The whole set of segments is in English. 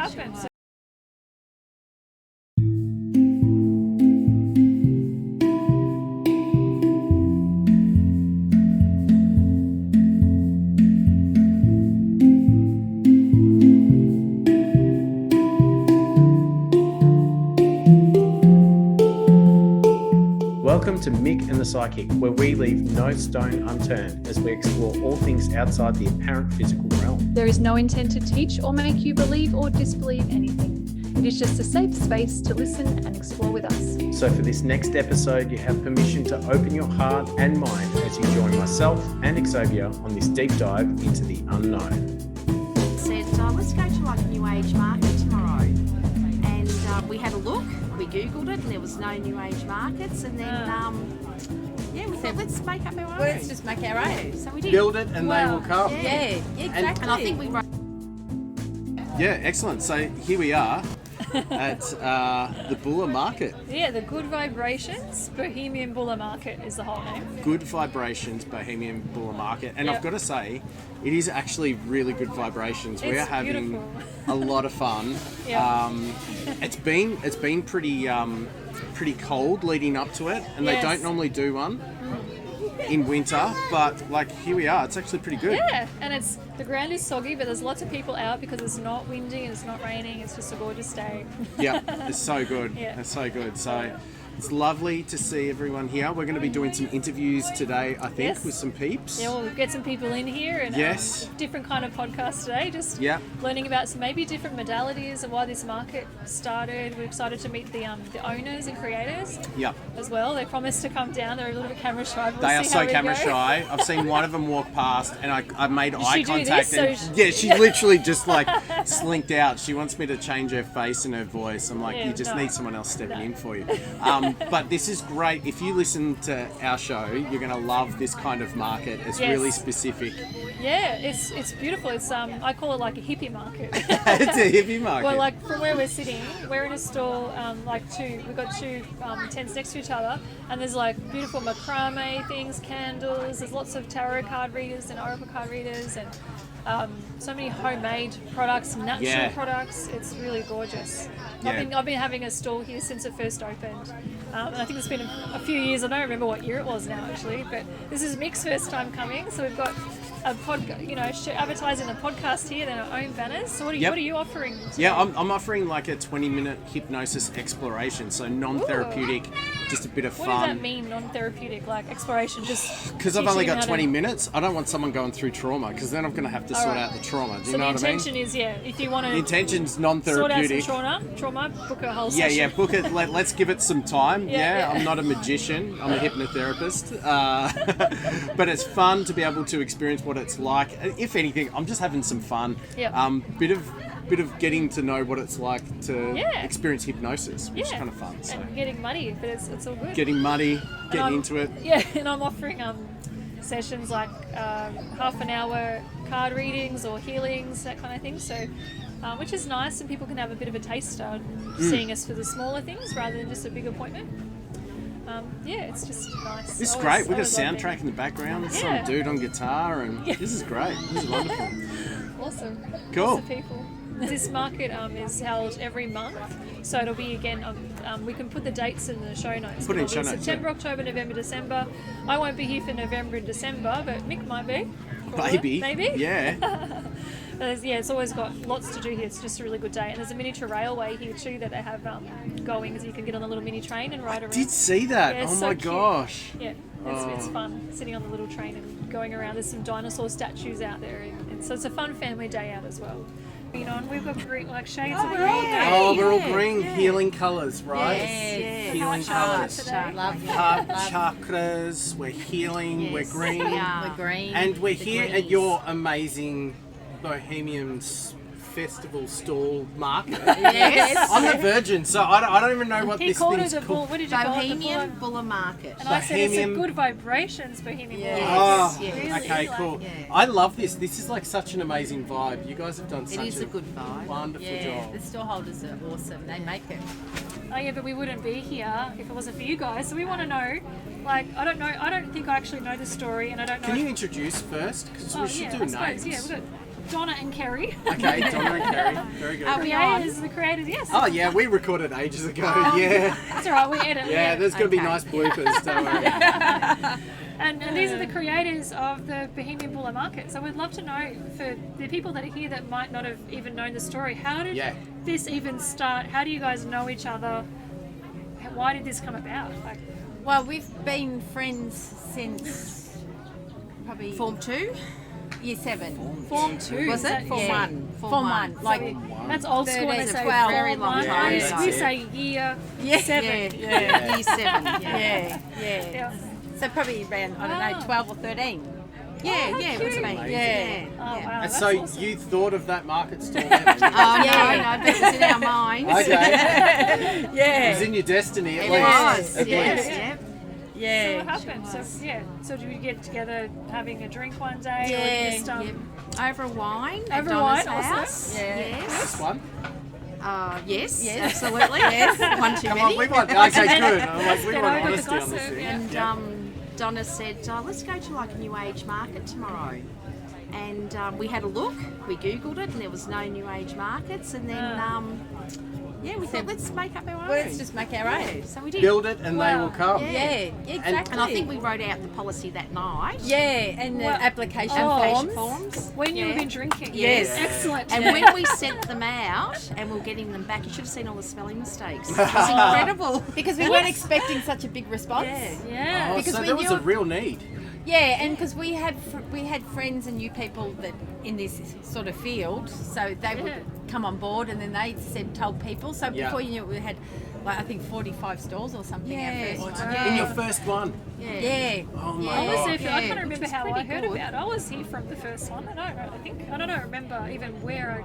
happen. So Welcome to Mick and the Psychic, where we leave no stone unturned as we explore all things outside the apparent physical realm. there is no intent to teach or make you believe or disbelieve anything. It is just a safe space to listen and explore with us. So for this next episode, you have permission to open your heart and mind as you join myself and Xavier on this deep dive into the unknown. Said, let's go to like a New Age market tomorrow. And we had a look, we Googled it, and there was no New Age markets. And then, we thought, let's make up our own. Let's just make our own. So we did. Build it and they Wow. will come. Yeah. Yeah, exactly. And I think we wrote. Yeah, excellent. So here we are at the Bulla Market. Yeah, the Good Vibrations Bohemian Bulla Market is the whole name. Good Vibrations Bohemian Bulla Market. And Yep. I've got to say, it is actually really good vibrations. We're It's having beautiful. a lot of fun. Yeah. It's been pretty cold leading up to it, and they Yes. don't normally do one in winter, but like here we are. It's actually pretty good. Yeah, and the ground is soggy, but there's lots of people out because it's not windy and it's not raining. It's just a gorgeous day. Yeah, it's so good. Yeah. It's so good. So it's lovely to see everyone here. We're going to be doing some interviews today, I think, Yes. with some peeps. Yeah, we'll get some people in here and Yes. different kind of podcast today. Just Yeah. learning about some maybe different modalities and why this market started. We're excited to meet the owners and creators Yep. as well. They promised to come down. They're a little bit camera shy. But They we'll are see so how we camera go. shy. I've seen one of them walk past, and I made eye she do contact. this? And So yeah, she literally just like slinked out. She wants me to change her face and her voice. I'm like, Yeah, you just no. need someone else stepping No. in for you. But this is great. If you listen to our show, you're going to love this kind of market. It's Yes. really specific. Yeah, it's beautiful. It's I call it like a hippie market. It's a hippie market. Well, like from where we're sitting, we're in a stall, we've got two tents next to each other, and there's like beautiful macrame things, candles, there's lots of tarot card readers and oracle card readers, and so many homemade products, natural Yeah. products. It's really gorgeous. Yeah. I've been having a stall here since it first opened, and I think it's been a few years. I don't remember what year it was now actually, but this is Mick's first time coming, so we've got a advertising the podcast here, then our own banners. So what Yep. are you offering today? Yeah, I'm offering like a 20-minute hypnosis exploration, so non-therapeutic, just a bit of What does fun. that mean, non-therapeutic, like exploration? Just Because I've only teaching got how 20 to- minutes, I don't want someone going through trauma, because then I'm going to have to sort Alright. out the trauma. Do you So know the what I mean? intention is, if you want The to intention's sort out non-therapeutic. some trauma, book a whole Yeah, session. yeah, book it. Let's give it some time. Yeah, yeah. I'm not a magician. I'm a hypnotherapist. But it's fun to be able to experience what it's like. If anything, I'm just having some fun. Yeah. Bit of getting to know what it's like to Yeah. experience hypnosis, which is Yeah. kind of fun. So And getting muddy, but it's all good. getting muddy, And getting I'm- into it. Yeah, and I'm offering sessions like half an hour card readings or healings, that kind of thing. So, which is nice, and people can have a bit of a taster seeing us for the smaller things rather than just a big appointment. It's just nice. This is Always- great. We've got a always love soundtrack it. in the background. There's Yeah. some dude on guitar, and Yeah. this is great. This is wonderful. Awesome. Cool. Lots of people. This market is held every month, so it'll be again. We can put the dates in the show notes. Put it in It'll show be notes, September, yeah. October, November, December. I won't be here for November and December, but Mick might be. Maybe. Maybe. Yeah. But it's always got lots to do here. It's just a really good day, and there's a miniature railway here too that they have going, so you can get on a little mini train and ride around. Did see that. Yeah, oh so my cute. gosh. Yeah, it's fun sitting on the little train and going around. There's some dinosaur statues out there, and so it's a fun family day out as well. You know, and we've got green, like shades of green. Oh, we're all Yeah, green. yeah. Healing colours, right? Yes. Healing Heart colours. today. Love Heart chakras. We're healing. Yes, We're green. we are. We're green. And we're The here at greens. your amazing Bohemian Festival stall market. Yes. I'm a virgin, so I don't even know what He this called thing's it a bull. called. What did you call it? The Bohemian bull? Bulla Market. And I said it's a Bohemian- good vibrations Bohemian Yes. bull. Oh, Yes. Really, okay, like- cool. Yeah. I love this. This is like such an amazing vibe. You guys have done It such is a good vibe. wonderful Yeah, job. the store holders are awesome. They make it. Oh yeah, but we wouldn't be here if it wasn't for you guys. So we want to know, like, I don't think I actually know the story, and I don't know. Can you introduce first? Because Oh, we should yeah, do I suppose, names. yeah, we've got Donna and Kerry. Okay, Donna and Kerry. Very good. Are we on? The creators, yes. Oh yeah, we recorded ages ago. Yeah. That's all right, we edit. Yeah, there's going to be Okay. nice bloopers. Don't worry. And these are the creators of the Bohemian Buller Market. So we'd love to know, for the people that are here that might not have even known the story, how did Yeah. this even start? How do you guys know each other? Why did this come about? Like, Well, we've been friends since probably Form 2? year 7. Form 2? Was is it? that- Form yeah. 1. Form 1. Like, That's old school. When they 13, say 12. Very form long one. time We ago. say year Yeah. 7. Yeah. Year 7. yeah. Yeah. So probably around, I don't know, Wow. 12 or 13. Yeah, how yeah, it was cute. me. Amazing. Yeah. Oh, wow. And That's so awesome. you thought of that market stall then? when you- Oh, no, Yeah. no, that was in our minds. Okay. It was Yeah. in your destiny at It least. was, At yes, least. yeah. So what Yeah. happened? So yeah. So did you get together having a drink one day? Yeah, Or just, Yep. Over a wine at Over Donna's wine, also? house. Yeah. Yes. This one? Yes, Yes. absolutely. Yes. One too Come many. on, we want. Okay, good. I'm like, we Get want over the honesty on gossip, this thing. yeah. And Yeah. Donna said, let's go to like a new age market tomorrow. And we had a look, we Googled it, and there was no new age markets. And then, yeah, we thought, let's make up our own. Well, let's just make our own. So we did. Build it and they Wow. will come. Yeah. Yeah, exactly. And I think we wrote out the policy that night. Yeah, and the Well, application oh. forms. when you Yeah. have been drinking. Yes. Excellent. And when we sent them out and we were getting them back, you should have seen all the spelling mistakes. It was incredible. Because we weren't expecting such a big response. Yeah. yeah. Oh, Because so we there was knew a it- real need. Yeah, and because we had friends and new people that in this sort of field, so they Yeah. would come on board, and then they told people. So Yeah. before you knew it, we had like I think 45 stalls or something. Yeah. Our first Wow. one. In your Yeah. first one. Yeah. Oh my I was god. there for, I Yeah, can't which remember is how I pretty heard good. about it. I was here from the first one. I don't remember even where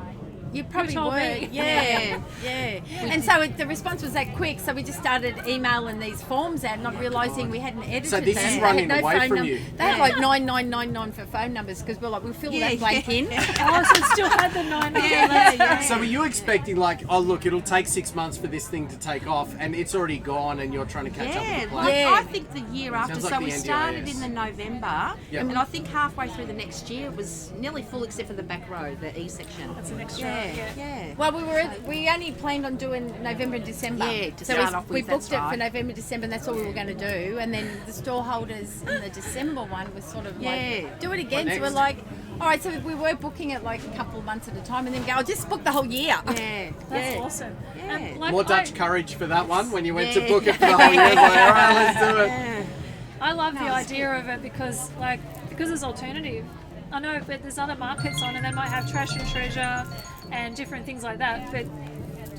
You probably told were. me. Yeah. Yeah. And so the response was that quick, so we just started emailing these forms out, not realising we hadn't edited So this them. is They running had no away phone from num- you. They had like 9999 for phone numbers because we're like, we'll fill Yeah, that blank in. Oh, so it still had the 9. Yeah. So were you expecting like, oh look, it'll take 6 months for this thing to take off, and it's already gone, and you're trying to catch up with the plan? Yeah. I think the year after. Sounds like So the we started NDIS. in the November, Yep. and I think halfway through the next year it was nearly full except for the back row, the E section. That's an extra. Yeah, Yeah. yeah. Well, we only planned on doing November and December. Yeah, to so start we, off we with, booked that's it for right. November, December, and that's all we were going to do. And then the store holders in the December one was sort of Yeah. like, do it again. What So we're next? like, all right, so we were booking it like a couple of months at a time, and then go, I'll just book the whole year. Yeah. That's yeah. awesome. Yeah. And, like, More Dutch I, courage for that one when you went to Yeah. book it for the whole year. Like, all right, let's do it. Yeah. I love the No, it's idea of it because it's alternative. I know, but there's other markets on, and they might have trash and treasure and different things like that. But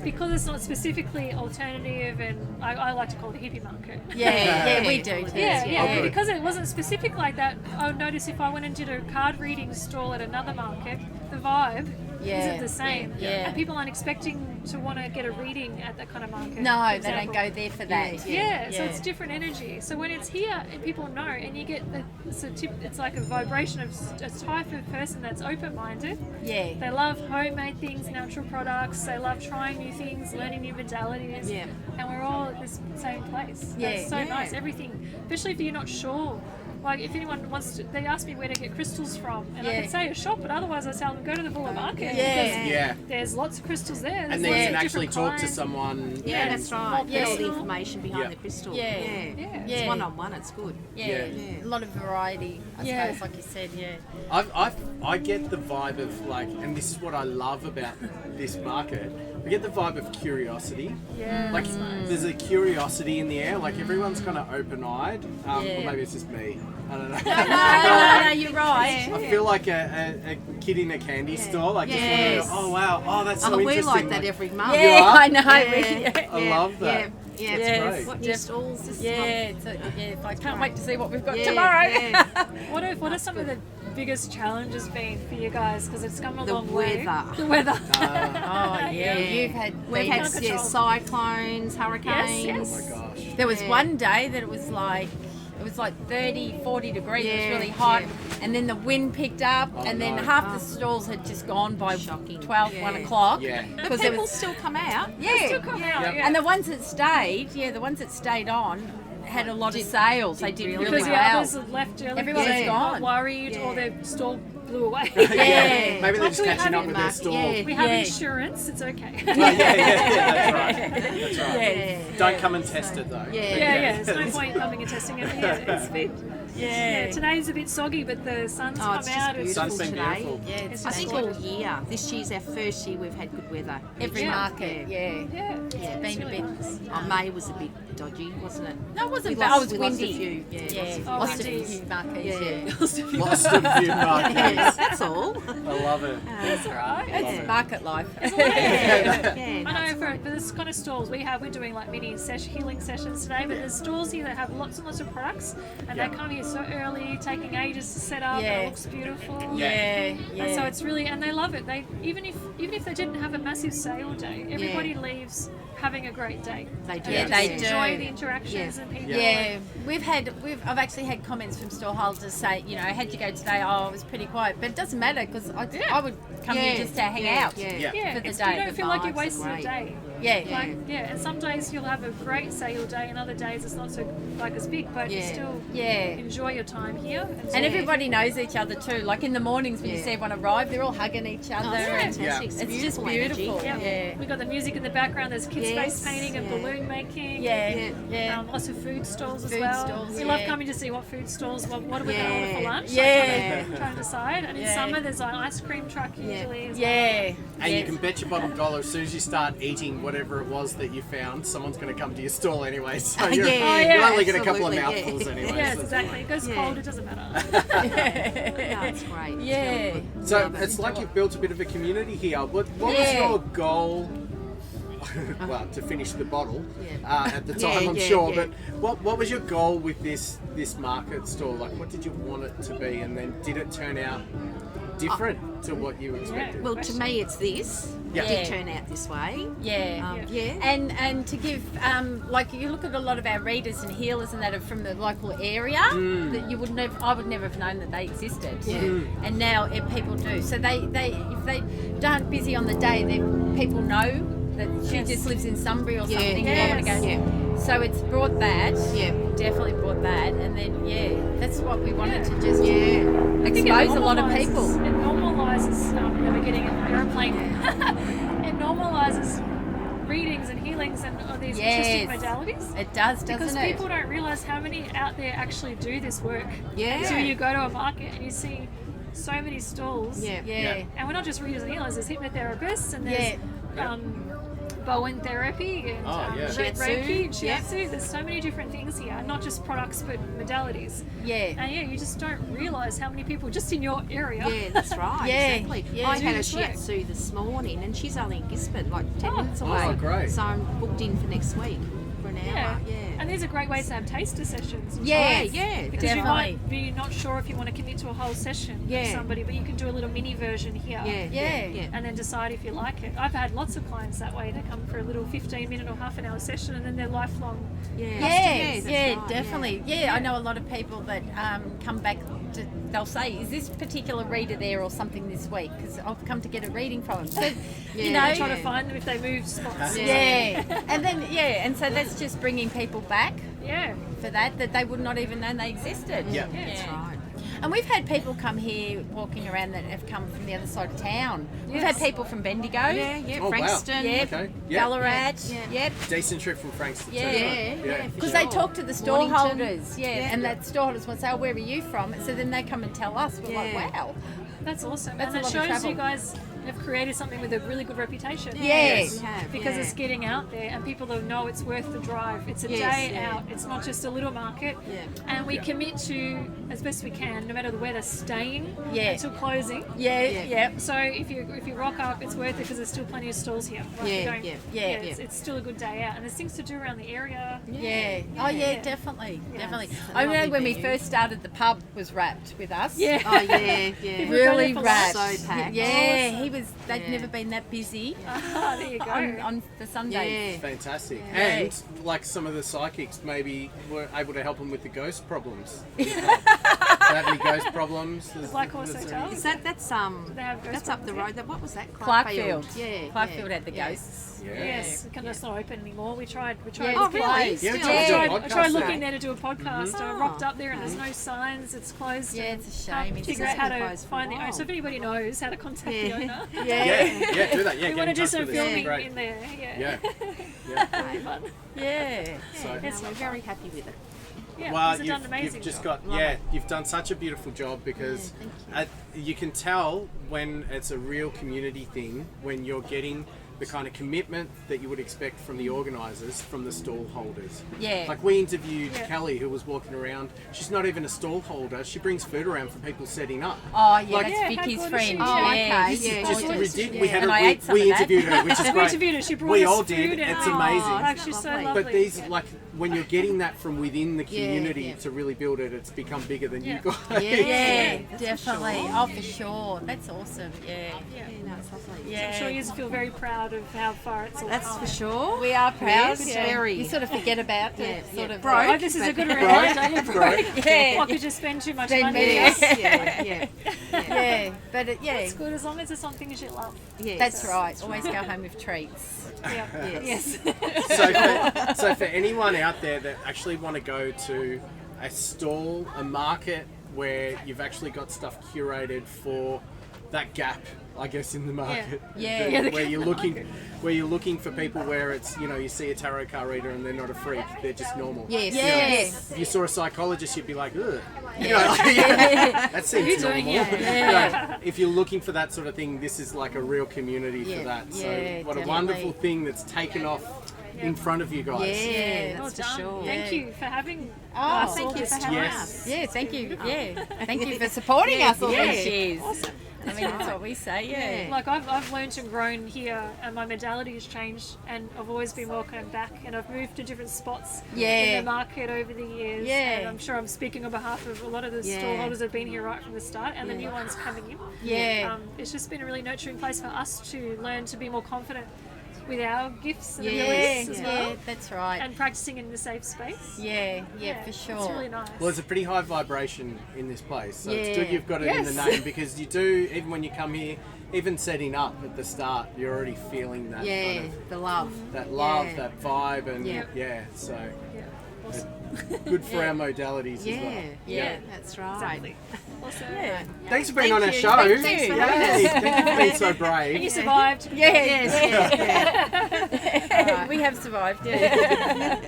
because it's not specifically alternative, and I like to call it a hippie market. Yeah, we do. too. Yeah, Oh, yeah. good. Because it wasn't specific like that. I would notice if I went and did a card reading stall at another market, the vibe Yeah, isn't the same. yeah. And people aren't expecting to want to get a reading at that kind of market. No, for they don't example. go there for that. Yeah, so Yeah. it's different energy. So when it's here and people know, and you get it's like a vibration of a type of person that's open-minded. Yeah. They love homemade things, natural products. They love trying new things, learning new modalities. Yeah. And we're all at this same place. Yeah. That's so Yeah. nice. Everything, especially if you're not sure. Like if anyone wants to, they ask me where to get crystals from, and I Yeah. could say a shop, but otherwise I tell them go to the Buller Market. Yeah. because Yeah. There's lots of crystals there. And There's then lots you of can actually different talk to kinds. someone. Yeah, and- that's right. Yeah. Get all the information behind Yeah. the crystal. Yeah. Yeah. It's Yeah. one-on-one, it's good. Yeah. Yeah. A lot of variety, I Yeah. suppose, like you said, yeah. I get the vibe of like, and this is what I love about this market. I get the vibe of curiosity. Yeah. Like there's a curiosity in the air. Like everyone's kind of open-eyed. Or Yeah. maybe it's just me. I don't know. No, you're right. I feel like a kid in a candy store. Like just Yes. want to go, oh wow, oh that's so Oh, we interesting. like that every month. You Yeah, are? I know. Yeah. I love that. Yeah, Yeah, it's great. What new stalls this Yeah, month? I can't wait to see what we've got Yeah, tomorrow. yeah. What are some of the biggest challenges been for you guys? Because it's come a The long way. weather. The weather. Oh yeah, you've had. We've been- had control. cyclones, hurricanes. Yes. Oh my gosh. There was Yeah. one day that it was like 30, 40 degrees. It Yeah, was really hot, yeah. and then the wind picked up, Oh, and then no. half the stalls had just gone by Shocking. 12, Yeah. 1 o'clock. Yeah. But because there people was still come out. yeah, Still come out, Yep. yeah. and the ones that stayed on had a lot of sales. They did really really because the well. others had left early. Everyone because was they got gone. worried Yeah. or their stall blew away. Yeah. Maybe they're just Luckily, catching up with their Mark, store. yeah. We have Yeah. insurance. It's okay. Oh, that's right. That's right. Yeah. Don't come and test it though. Yeah. There's no point coming and testing it. Yeah, it's been. Yeah. Today's a bit soggy, but the sun's Oh, come it's just out. beautiful Sun's been today. beautiful. Yeah, it's I think just all year. This year's our first year we've had good weather. every Yeah. market. Yeah. Yeah, Yeah, it's been a really bit- nice. May was a bit dodgy, wasn't it? No, it wasn't We bad. lost- I was we lost a windy. few, yeah, Oh, lost a windy. few markets. Yeah. Yeah. Lost a few markets. Yeah, that's all. I love it. That's all right. It's market life. Yeah, I know for this kind of stalls we're doing like mini healing sessions today, but there's stalls here that have lots and lots of products, and they come here so early, taking ages to set up. Yeah. It looks beautiful. Yeah, yeah. And so it's really, and they love it. They even if they didn't have a massive sale day, everybody leaves having a great day. They do. Yeah, Just they enjoy do. the interactions Yeah. and people. Yeah, I've actually had comments from storeholders say, how'd you go today? Oh, it was pretty quiet, but it doesn't matter because I would come here just to hang out. Yeah. Yeah, For the it's, day. you don't feel like you vibes are wasted a great. day. Yeah, Like, and some days you'll have a great sale day, and other days it's not so as big, but you Yeah. still yeah. enjoy your time here. And, And everybody knows each other too. Like in the mornings when you Yeah. see everyone arrive, they're all hugging each other. Oh, it's and fantastic. Yeah. It's, It's just beautiful. beautiful. Energy. yeah, we got the music in the background. There's kids Yes, face painting and yeah. balloon making. Yeah, yeah. Lots of food stalls as Food well. stalls, We love yeah. coming to see what food stalls. What are we going to order for Yeah. lunch? Yeah. Trying to decide. And in Yeah. summer there's an ice cream truck usually. As well. Yeah. And yeah. you can bet your bottom dollar, as soon as you start eating whatever it was that you found, someone's going to come to your stall anyway. So you're, Yeah. you'll only get a couple of Absolutely, mouthfuls yeah. anyway. Yes, so- exactly. It goes Yeah. cold. It doesn't matter. No, it's great. Yeah. So it's like you've built a bit of a community here. What was Yeah. your goal? Well, to finish the bottle Yeah. at the Yeah, time, I'm yeah, sure. yeah. But what was your goal with this market stall? Like, what did you want it to be, and then did it turn out different to what you expected? Well, to me, it's this. Yeah. It did turn out this way. Yeah. Yeah. And to give like you look at a lot of our readers and healers and that are from the local area that you would never I would never have known that they existed. And now people do. So they if they aren't busy on the day, people know that she just lives in Sunbury or Yeah, something. yes. They wanna go. So it's brought that. Yeah. Definitely brought that. And then that's what we wanted to just I think it expose a lot of normalises- people. It normalises never getting an aeroplane. It normalises readings and healings and all these Yes. interesting modalities. It does, Because doesn't it? people don't realise how many out there actually do this work. Yeah. Until you go to a market and you see so many stalls. Yeah. Yeah. And we're not just readers and healers, there's hypnotherapists and there's Bowen therapy and Oh, yeah. Reiki and Yeah. Shiatsu. There's so many different things here, not just products but modalities. Yeah. And you just don't realise how many people just in your area. Yeah, that's right. Yeah, Exactly. yeah. I Do had a this work. shiatsu this morning, and she's only in Gisborne, like 10 minutes away. Oh, great. So I'm booked in for next week for an hour. Yeah. And these are great ways to have taster sessions. Yes. Yeah. Because you Definitely. might be not sure if you want to commit to a whole session with Yeah. somebody, but you can do a little mini version here. Yeah. Yeah. Yeah. And then decide if you like it. I've had lots of clients that way. They come for a little 15-minute or half an hour session, and then they're lifelong. Yeah. Yes, that's yeah, right, definitely. Yeah. I know a lot of people that come back. They'll say, "Is this particular reader there or something this week?" Because I've come to get a reading from them. So, you know, I try to find them if they move spots. yeah. And then and so that's just bringing people back Yeah. for that they would not even know they existed. Yeah. That's right. And we've had people come here walking around that have come from the other side of town. We've had Yes. people from Bendigo. Yeah, yeah. Oh, wow. Frankston. Yep. Okay. Yeah. Ballarat. Yeah. Yep. Decent trip from Frankston. Yeah. too, Yeah, right? yeah, for Because sure. they talk to the Mornington. storeholders, Yeah. and that storeholders will say, "Oh, where are you from?" So then they come and tell us. We're Yeah. like, "Wow, That's awesome. That's and a it lot of shows travel. you guys have created something with a really good reputation. Yes. we have, Because yeah. it's getting out there and people will know it's worth the drive. It's a Yes, day yeah. out. It's not just a little market. Yeah. And we commit to, as best we can, no matter the weather, staying Yeah. until closing. yeah, Yeah. yeah, So if you rock up, it's worth it because there's still plenty of stalls here. Right? Yeah, You don't- yeah, It's still a good day out, and there's things to do around the area. yeah." Oh, yeah, definitely, Yeah. definitely. It's a I know lovely when we venue. first started, the pub was wrapped with us. Yeah. Oh, yeah, yeah. We've done Really it for wrapped. So packed. Yeah, Awesome. he was. They'd Yeah. never been that busy Ah, there you go. on the Sundays. Yeah. Fantastic. Yeah. And like some of the psychics maybe were able to help them with the ghost problems. have any ghost problems? The Black Horse Hotel. Is that's They have ghost that's up the property. road. What was that? Clarkfield. Yeah. Clarkfield had the yeah. ghosts. Yeah. Yes, it's not open anymore. We tried. Yeah, Oh, it's really? closed. Yeah, we Still? tried to do a I podcast tried there. looking there to do a podcast. I Oh, rocked up there and there's no signs. It's closed. Yeah, and it's a can't shame. It's figure just out how been to closed for a find the owner. while. So if anybody knows how to contact the owner, Yeah. Yeah, do that. Yeah, we get want to in do touch some with us. filming Great. in there. Yeah. Really fun. Yeah. So, No, we're very happy with it. Yeah, well, it's done an amazing you've just job. got you've done such a beautiful job because you can tell when it's a real community thing when you're getting the kind of commitment that you would expect from the organisers, from the stall holders. Yeah. Like we interviewed Yeah. Kelly, who was walking around. She's not even a stall holder. She brings food around for people setting up. Oh, yeah, Like- that's Yeah, how Vicky's good is friend. she? Oh, yeah. okay. This is Yeah, just yeah. ridiculous. We had And I ate some we of that. interviewed her, which is We great. interviewed her. She brought We us all food did. and It's oh, amazing. Like, she's so Lovely. lovely. But these, like, when you're getting that from within the community yeah. to really build it, it's become bigger than Yeah. you guys. Yeah, that's definitely. for sure. Oh, for sure. That's awesome. Yeah. Yeah. No, it's lovely. Yeah. I'm sure you feel very proud of how far it's all That's come. for sure. We are proud. Yes, yeah. very. You sort of forget about it. Yeah, Sort yeah. of. Broke. Oh, this is a good Broke. reminder. Broke. Yeah. Or could you spend too much Spend money? money. Yes. Yeah, yeah, Yeah, but yeah, It's good as long as it's on things you love. yes. that's right. Always go home with treats. Yeah. Yes. So for anyone out there that actually want to go to a stall, a market where you've actually got stuff curated for that gap, I guess, in the market. Yeah. That- Yeah, the where gap you're in the looking, where you're looking for people where it's, you know, you see a tarot card reader and they're not a freak, they're just normal. Yes. You know, Yes. if you saw a psychologist, you'd be like, ugh. You know, that seems You're normal. doing it. You know, if you're looking for that sort of thing, this is like a real community for Yeah. that. So Yeah, what a definitely. wonderful thing that's taken off in front of you guys. Yeah, Well that's for done. sure. Thank you for having Oh, us all Thank you this for having Yes. us. Yeah, thank you. Yeah, thank you for supporting us all yeah. these years. I mean, that's what we say. Yeah. Like I've learned and grown here, and my mentality has changed, and I've always been welcomed back, and I've moved to different spots Yeah. in the market over the years. Yeah. And I'm sure I'm speaking on behalf of a lot of the Yeah. stall holders that have been here right from the start, and the new ones coming in. Yeah. It's just been a really nurturing place for us to learn to be more confident with our gifts and Yeah. abilities Yeah, as yeah, well, that's right. and practicing in a safe space. Yeah, yeah, for sure. It's really nice. Well, it's a pretty high vibration in this place, so it's Yeah. good you've got it in the Yes. name because you do, even when you come here, even setting up at the start, you're already feeling that Yeah, kind of, the love. that love, Yeah. that vibe, and Yeah. so Yeah. Awesome. good for our modalities as Yeah, well. yeah, that's right. Exactly. Awesome. Yeah. Thanks for being Thank on our you. show. Thanks for Yay. having us. Thank you for being so And you brave. survived. Yeah, Yes, we have survived. Yeah.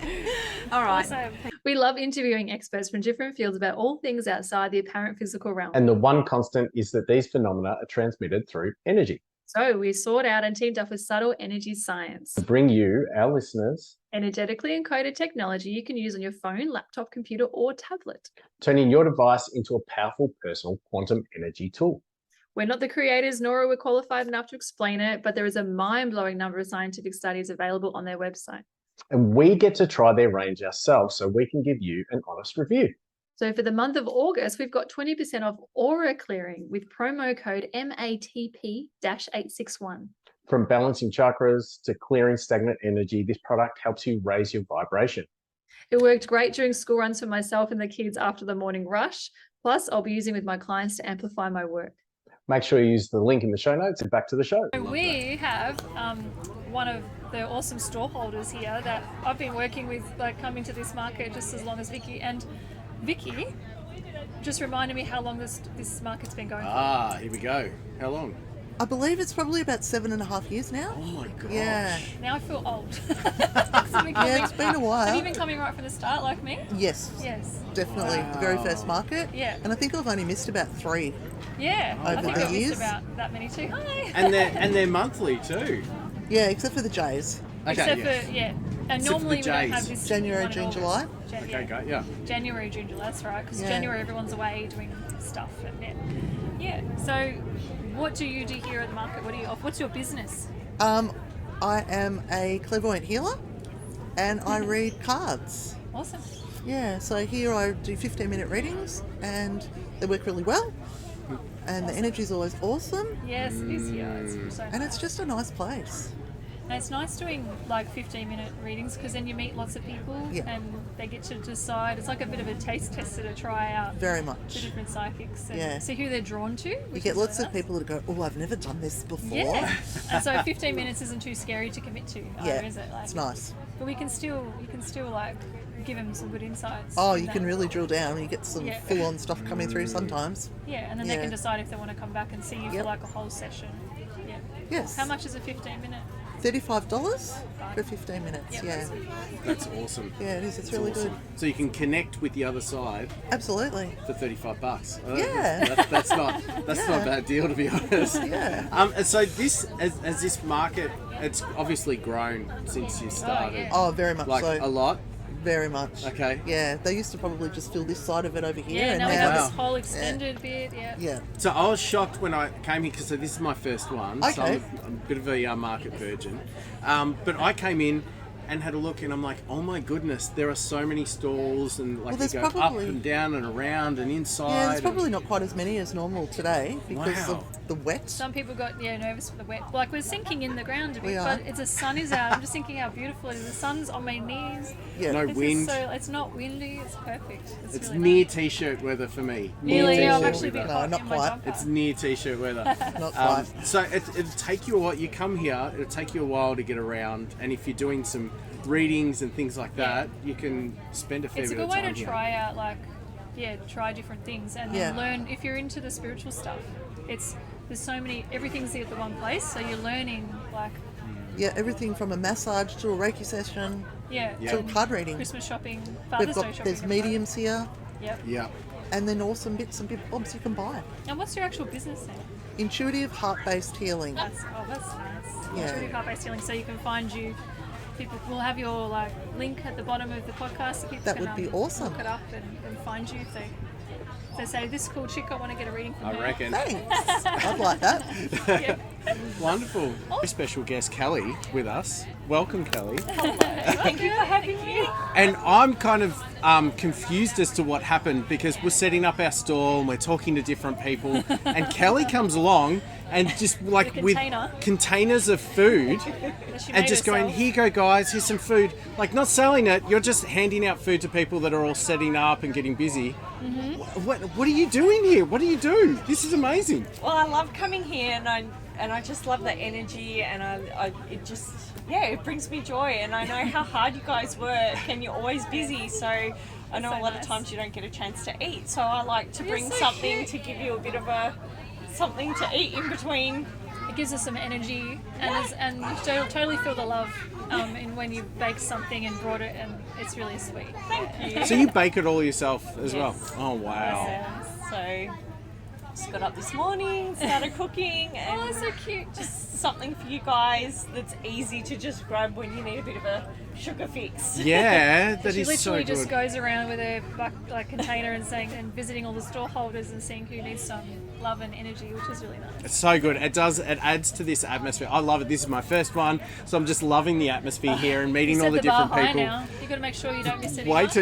All right. Awesome. We love interviewing experts from different fields about all things outside the apparent physical realm. And the one constant is that these phenomena are transmitted through energy. So we sought out and teamed up with Subtle Energy Science, To bring you, our listeners, energetically encoded technology you can use on your phone, laptop, computer, or tablet. turning your device into a powerful personal quantum energy tool. We're not the creators, nor are we qualified enough to explain it, but there is a mind-blowing number of scientific studies available on their website. And we get to try their range ourselves so we can give you an honest review. So for the month of August, we've got 20% off aura clearing with promo code MATP-861. From balancing chakras to clearing stagnant energy, this product helps you raise your vibration. It worked great during school runs for myself and the kids after the morning rush. Plus, I'll be using with my clients to amplify my work. Make sure you use the link in the show notes and back to the show. So we have one of the awesome stall holders here that I've been working with, like coming to this market just as long as Vicky. And Vicky just reminded me how long this market's been going for. Ah, here we go. How long? I believe it's probably about 7.5 years now. Oh my gosh. Yeah. Now I feel old. Yeah, it's been a Have while. you been coming right from the start like me? Yes, Yes. definitely. The very first market. Yeah. And I think I've only missed about 3. Yeah. I Over think the I've missed years. about that many too. Hi. And they're monthly too. Yeah, except for the Jays. Okay, Except yeah. for, yeah. And Except for normally the we don't have Jays. this. January, one in June, August. July. Okay, great. Yeah. January, June, July, that's right. Because Yeah. January everyone's away doing stuff. Yeah. So, what do you do here at the market? What do you offer? What's your business? I am a clairvoyant healer and I read cards. Awesome. Yeah, so here I do 15-minute readings and they work really well. And the energy is always awesome Yes, it is here. It's so and it's just a nice place. And it's nice doing like 15-minute readings because then you meet lots of people Yeah. and they get to decide. It's like a bit of a taste tester to try out Very the much. different psychics and Yeah. see who they're drawn to. You which get is lots really of nice. people that go, oh, I've never done this before. Yeah. And so 15 minutes isn't too scary to commit to, either, Yeah, is it? Like, it's nice. But you can still like give them some good insights. Oh, from you that. can really drill down. You get some Yeah. full-on stuff coming through sometimes. Yeah, and then they Yeah. can decide if they want to come back and see you Yep. for like a whole session. Yeah. Yes. How much is a 15-minute? $35 for 15 minutes. Yep. Yeah. That's awesome. Yeah, it is. It's really Awesome. good. So you can connect with the other side Absolutely. for $35. Yeah. That's not a bad deal, to be honest. Yeah. And so this, as this market, it's obviously grown since you started. yeah. Oh, very much Like so. a lot. Very much. Okay. Yeah, they used to probably just fill this side of it over here, Yeah, and now we now, have Wow. this whole extended bit. Yeah. yeah, So I was shocked when I came here because this is my first one. So Okay. I'm a bit of a market virgin. But I came in and had a look, and I'm like, oh my goodness, there are so many stalls, and like Well, you there's go probably- up and down and around and inside. yeah. There's and- probably not quite as many as normal today because Wow. of the wet. Some people got nervous for the wet. Like we're sinking in the ground a We bit, are. but the sun is out. I'm just thinking how beautiful it is. The sun's on my knees. Yeah. No It's just wind. so it's not windy. It's perfect. It's really near nice. t-shirt weather for me. Nearly. Near Yeah, I'm t-shirt actually a bit weather. No, hot not in my quite. jumper. It's near t-shirt weather. Not quite. So it'll take you a while. You come here, it'll take you a while to get around, and if you're doing some readings and things like that, you can spend a fair It's a bit good of way time to here. try out try different things and Yeah. then learn if you're into the spiritual stuff. There's so many, everything's at the one place, so you're learning like Yeah, everything from a massage to a Reiki session yeah, Yeah. to a and card reading. Christmas shopping, We've Father's Day got shopping. there's every month. mediums here, Yep. Yeah. and then awesome bits and bobs you can buy. And what's your actual business name? Intuitive heart-based healing. That's nice. Yeah. Intuitive heart-based healing. So you can find you. People will have your link at the bottom of the podcast. So people That can, would be awesome. Look it up and find you if they say this cool chick. I want to get a reading from I her. reckon. Thanks. I'd like that. Yeah. Wonderful. Very special guest Kelly with us. Welcome, Kelly. Thank you for having me. And I'm kind of confused as to what happened because we're setting up our stall and we're talking to different people, and Kelly comes along and just like With a with container. containers of food That she and made just going, herself. here you go guys, here's some food. Like not selling it, you're just handing out food to people that are all setting up and getting busy. Mm-hmm. What are you doing here? What do you do? This is amazing. Well, I love coming here, and I just love the energy, and it brings me joy, and I know how hard you guys work, and you're always busy, so I know so a lot nice. of times you don't get a chance to eat, so I like to bring so something cute. to give you a bit of something to eat in between. It gives us some energy and you totally feel the love in when you bake something and brought it, and it's really sweet. Thank you. So you bake it all yourself as well? Yes. Oh wow. So just got up this morning, started cooking, and Oh, that's so cute. just something for you guys that's easy to just grab when you need a bit of a sugar fix. Yeah, that She is so literally good. just goes around with a container and visiting all the store holders and seeing who needs some love and energy, which is really nice. It's so good. It adds to this atmosphere. I love it. This is my first one, so I'm just loving the atmosphere here and meeting You all set the the bar different high people. now. You got to make sure you don't miss any. Way too,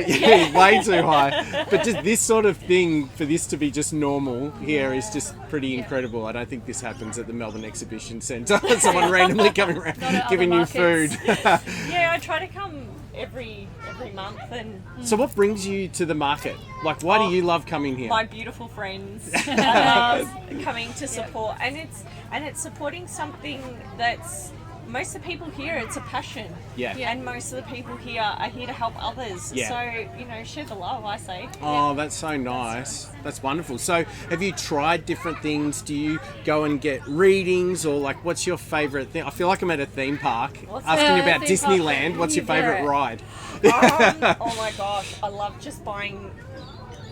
way too high. But just this sort of thing, for this to be just normal here, is just pretty incredible. I don't think this happens at the Melbourne Exhibition Centre. Someone randomly coming around Not at giving other you food. markets. Yeah, I try to come every month, and So what brings you to the market? Like, why do you love coming here? my beautiful friends I love coming to support, and it's supporting something that's most of the people here, it's a passion. Yeah. And most of the people here are here to help others. Yeah. So, share the love, I say. Oh, that's so nice. That's wonderful. So, have you tried different things? Do you go and get readings, or like, what's your favourite thing? I feel like I'm at a theme park asking you about theme park? Disneyland. What's your favourite ride? Oh my gosh, I love just buying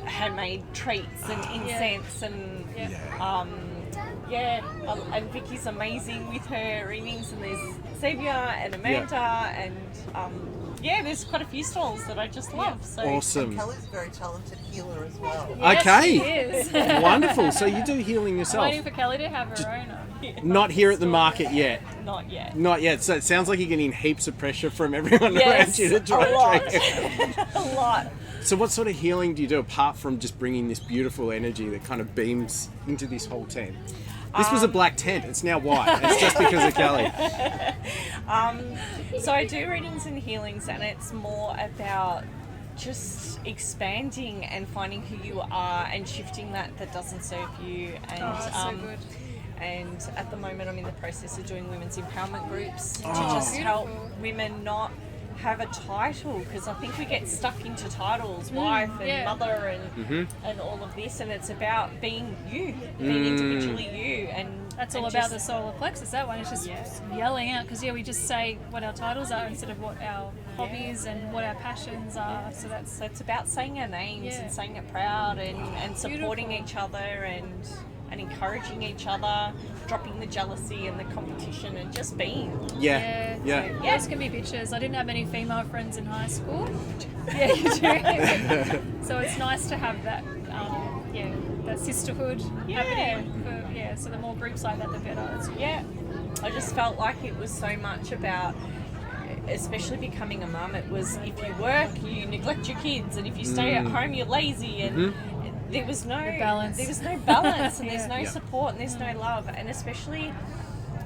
handmade treats and incense and and Vicky's amazing with her readings, and there's Xavier and Amanda and there's quite a few stalls that I just love. So Awesome. Kelly's a very talented healer as well. Yes, Okay. she is. Wonderful. So you do healing I'm yourself. waiting for Kelly to have her own. Not here at the market yet. not yet. Not yet. So it sounds like you're getting heaps of pressure from everyone around Yes, you to try a lot. and drink. A lot. So what sort of healing do you do apart from just bringing this beautiful energy that kind of beams into this whole tent? This was a black tent. It's now white. It's just because of Kelly. So I do readings and healings, and it's more about just expanding and finding who you are and shifting that doesn't serve you. And so good. and at the moment I'm in the process of doing women's empowerment groups to Oh. just help women not have a title, because I think we get stuck into titles, wife and yeah. mother and all of this, and it's about being you, being individually you, and That's all and about just- the solar plexus, that one. It's just yelling out, because we just say what our titles are instead of what our hobbies and what our passions are. So that's So it's about saying our names Yeah. and saying it proud and supporting Beautiful. each other and encouraging each other, dropping the jealousy and the competition and just being. Yeah. Yeah. So boys can be bitches. I didn't have many female friends in high school. Yeah, you do. So it's nice to have that, that sisterhood happening. So the more groups like that, the better. It's Yeah. I just felt like it was so much about, especially becoming a mum, it was if you work, you neglect your kids, and if you stay at home, you're lazy, and there was no balance. There was no balance, and there's no Yeah. support, and there's no love, and especially,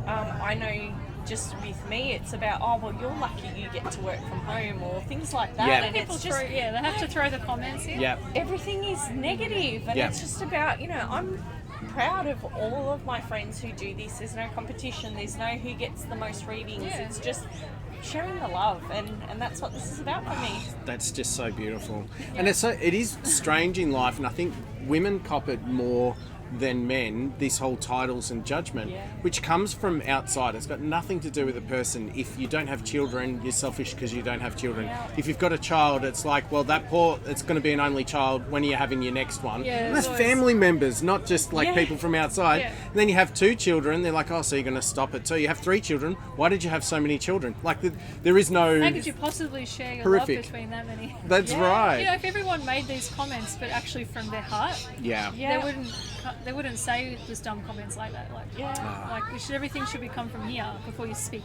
I know just with me, it's about, oh well, you're lucky you get to work from home, or things like that, Yeah. and People it's just they have to throw the comments in. Yeah. everything is negative, and Yeah. it's just about, I'm proud of all of my friends who do this. There's no competition, there's no who gets the most readings. Yeah. It's just sharing the love, and that's what this is about for me. That's just so beautiful. And it is strange in life, and I think women cop it more than men, this whole titles and judgment, Yeah. which comes from outside. It's got nothing to do with the person. If you don't have children, you're selfish because you don't have children. Yeah. If you've got a child, it's like, well, it's going to be an only child. When are you having your next one? Yeah, And that's there's always- family members, not just like Yeah. people from outside. Yeah. And then you have 2 children, they're like, oh, so you're going to stop at 2. You have 3 children, why did you have so many children? Like, there is no... How could you possibly share your Horrific. love between that many? That's right. If everyone made these comments, but actually from their heart, Yeah. Yeah. they wouldn't say just dumb comments like that. Everything should come from here before you speak.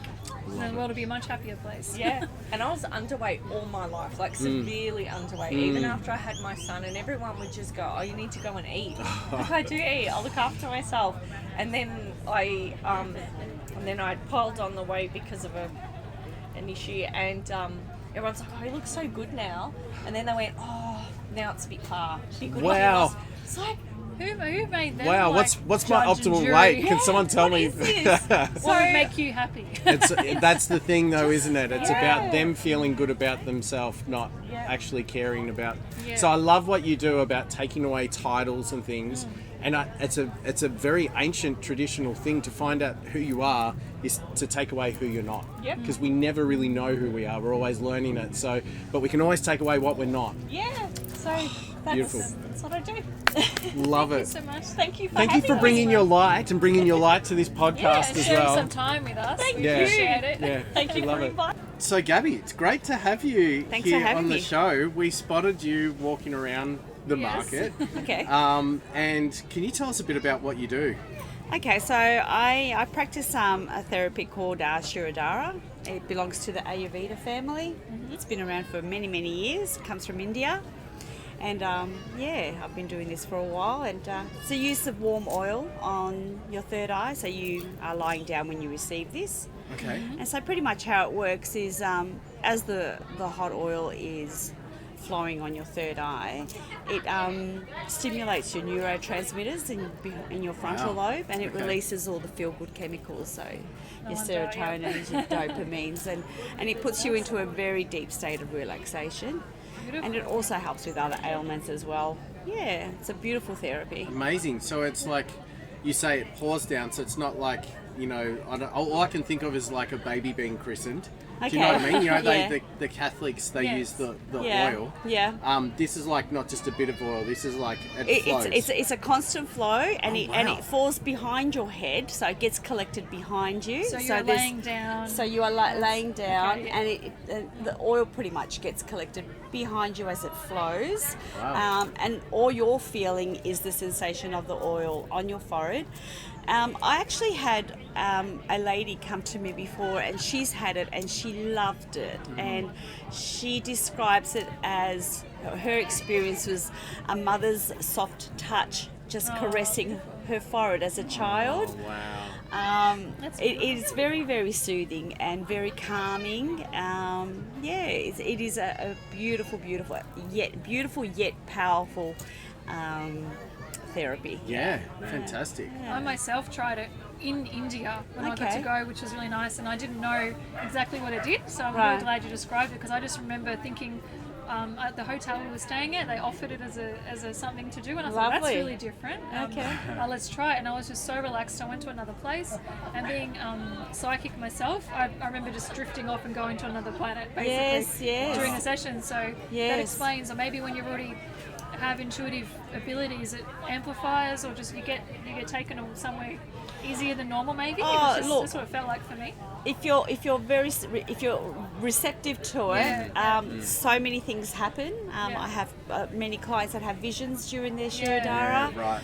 And then the world would be a much happier place. Yeah, and I was underweight all my life, like severely underweight, even after I had my son, and everyone would just go, oh, you need to go and eat. Like, I do eat, I'll look after myself. And then I piled on the weight because of an issue, and everyone's like, oh, you look so good now. And then they went, oh, now it's a bit far. Be good with your Wow. loss. It's like, Who made them? Wow, like, what's my judge and optimal jury? weight? Can someone tell what me? is this? What would make you happy? That's the thing, though, isn't it? It's about Yeah. them feeling good about themselves, not Yeah. actually caring about. Yeah. So I love what you do about taking away titles and things, and it's a very ancient traditional thing to find out who you are is to take away who you're not. Yep. Because we never really know who we are. We're always learning it. So, but we can always take away what we're not. yeah, so Beautiful. that's what I do. Love Thank you it. so much. Thank you for Thank you having for me. bringing your light and bringing your light to this podcast Yeah, as sharing well. some time with us. Thank We Yeah. appreciate it. Yeah, Thank you love for it. inviting. So Gabby, it's great to have you Thanks here for having on the me. show. We spotted you walking around the Yes. market. Okay. And can you tell us a bit about what you do? Okay, so I practice a therapy called Shirodhara. It belongs to the Ayurveda family. It's been around for many, many years. It comes from India. And I've been doing this for a while. And it's the use of warm oil on your third eye. So you are lying down when you receive this. Okay. And so pretty much how it works is as the hot oil is flowing on your third eye, it stimulates your neurotransmitters in your frontal Wow. lobe, and it Okay. releases all the feel-good chemicals, so your wonder, yeah. serotonins, your dopamines, and it puts you into a very deep state of relaxation. And it also helps with other ailments as well. Yeah, it's a beautiful therapy. Amazing. So it's like you say it pours down, so it's not like, all I can think of is like a baby being christened. Do you know what I Okay. mean? Yeah. The Catholics, they Yes. use the Yeah. oil. Yeah. This is like not just a bit of oil. This is like it flows. It's a constant flow, and wow. it falls behind your head, so it gets collected behind you. So you're there's- laying down. So you are laying down, Okay, yeah. and the oil pretty much gets collected behind you as it flows. Wow. And all you're feeling is the sensation of the oil on your forehead. I actually had a lady come to me before, and she's had it and she loved it. And she describes it as her experience was a mother's soft touch, just caressing her forehead as a child. Oh, wow. It is very, very soothing and very calming. It is a beautiful yet powerful therapy. Yeah, fantastic. I myself tried it in India when I got Okay. to go, which was really nice, and I didn't know exactly what it did, so I'm Right. really glad you described it, because I just remember thinking at the hotel we were staying at, they offered it as a something to do, and I thought, that's Lovely. really different. Okay. Let's try it. And I was just so relaxed. I went to another place, and being psychic myself, I remember just drifting off and going to another planet, basically, Yes. during the session. So that Yes. explains, or maybe when you've already have intuitive abilities, it amplifies, or just you get taken somewhere easier than normal, maybe. Oh, It's just, look. that's what it felt like for me. If you're receptive to it, Yeah. so many things happen. Yeah. I have many clients that have visions during their Yeah. Shirodara. Right.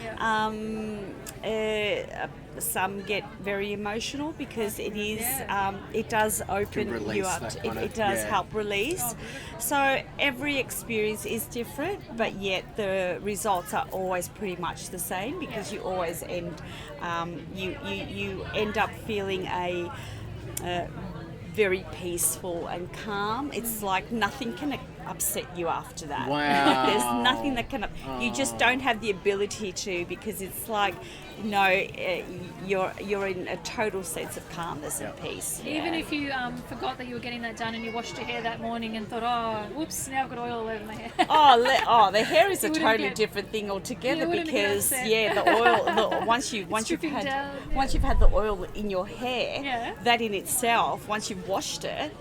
Some get very emotional because it is Yeah. it does open release you up. that It, kind of- it does yeah. help release. So every experience is different, but yet the results are always pretty much the same, because you always end you end up feeling a very peaceful and calm. It's like nothing can upset you after that. Wow. There's nothing that can. You just don't have the ability to, because it's like, you're in a total sense of calmness and peace. Even Yeah. if you forgot that you were getting that done and you washed your hair that morning and thought, oh, whoops, now I've got oil all over my hair. The hair is a You wouldn't totally get- different thing altogether, You wouldn't get because upset. the oil. Once you've dripping had down, once you've had the oil in your hair, Yeah. that in itself, once you've washed it,